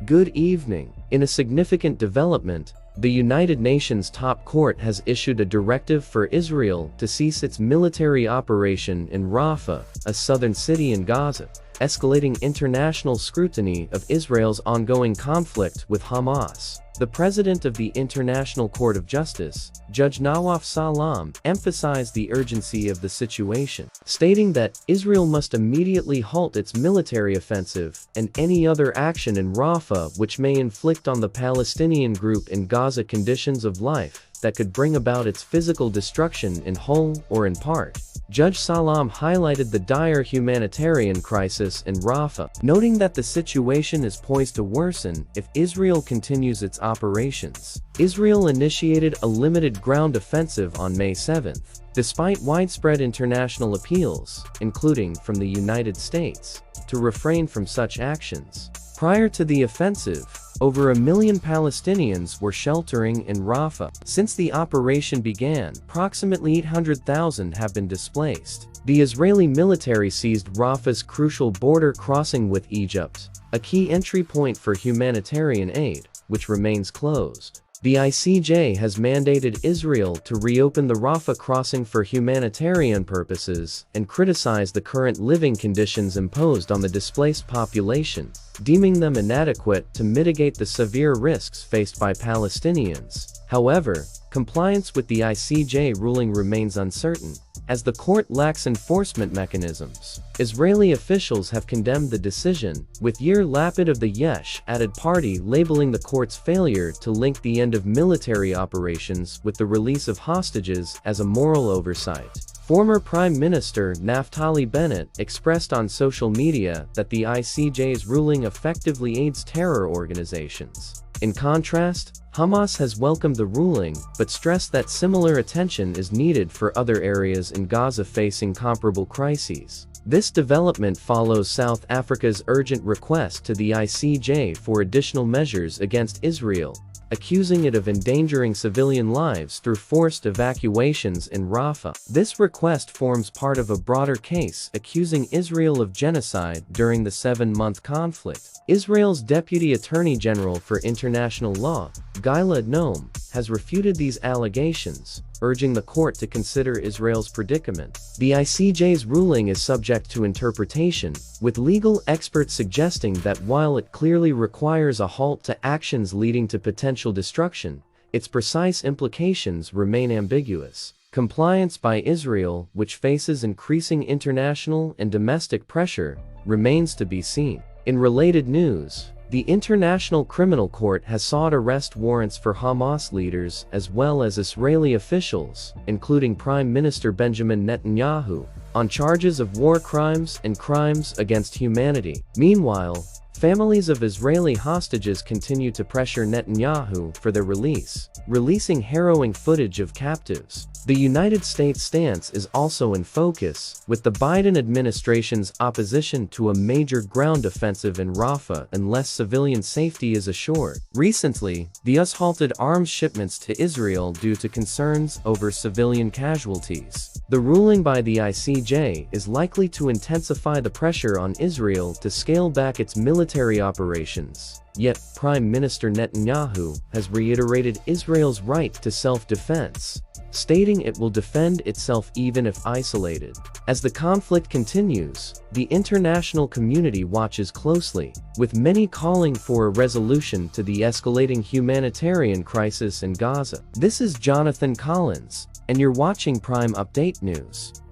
Good evening. In a significant development, the United Nations top court has issued a directive for Israel to cease its military operation in Rafah, a southern city in Gaza, escalating international scrutiny of Israel's ongoing conflict with Hamas. The president of the International Court of Justice, Judge Nawaf Salam, emphasized the urgency of the situation, stating that Israel must immediately halt its military offensive and any other action in Rafah which may inflict on the Palestinian group in Gaza conditions of life that could bring about its physical destruction in whole or in part. Judge Salam highlighted the dire humanitarian crisis in Rafah, noting that the situation is poised to worsen if Israel continues its operations. Israel initiated a limited ground offensive on May 7th, despite widespread international appeals, including from the United States, to refrain from such actions. Prior to the offensive, over 1 million Palestinians were sheltering in Rafah. Since the operation began, approximately 800,000 have been displaced. The Israeli military seized Rafah's crucial border crossing with Egypt, a key entry point for humanitarian aid, which remains closed. The ICJ has mandated Israel to reopen the Rafah crossing for humanitarian purposes and criticized the current living conditions imposed on the displaced population, deeming them inadequate to mitigate the severe risks faced by Palestinians. However, compliance with the ICJ ruling remains uncertain, as the court lacks enforcement mechanisms. Israeli officials have condemned the decision, with Yair Lapid of the Yesh Atid party labeling the court's failure to link the end of military operations with the release of hostages as a moral oversight. Former Prime Minister Naftali Bennett expressed on social media that the ICJ's ruling effectively aids terror organizations. In contrast, Hamas has welcomed the ruling, but stressed that similar attention is needed for other areas in Gaza facing comparable crises. This development follows South Africa's urgent request to the ICJ for additional measures against Israel, accusing it of endangering civilian lives through forced evacuations in Rafah. This request forms part of a broader case accusing Israel of genocide during the 7-month conflict. Israel's Deputy Attorney General for International Law, Gilad Noam, has refuted these allegations, urging the court to consider Israel's predicament. The ICJ's ruling is subject to interpretation, with legal experts suggesting that while it clearly requires a halt to actions leading to potential destruction, its precise implications remain ambiguous. Compliance by Israel, which faces increasing international and domestic pressure, remains to be seen. In related news, the International Criminal Court has sought arrest warrants for Hamas leaders as well as Israeli officials, including Prime Minister Benjamin Netanyahu, on charges of war crimes and crimes against humanity. Meanwhile, families of Israeli hostages continue to pressure Netanyahu for their release, releasing harrowing footage of captives. The United States' stance is also in focus, with the Biden administration's opposition to a major ground offensive in Rafah unless civilian safety is assured. Recently, the US halted arms shipments to Israel due to concerns over civilian casualties. The ruling by the ICJ is likely to intensify the pressure on Israel to scale back its military operations. Yet, Prime Minister Netanyahu has reiterated Israel's right to self-defense, stating it will defend itself even if isolated. As the conflict continues, the international community watches closely, with many calling for a resolution to the escalating humanitarian crisis in Gaza. This is Johnathan Collins, and you're watching Prime Update News.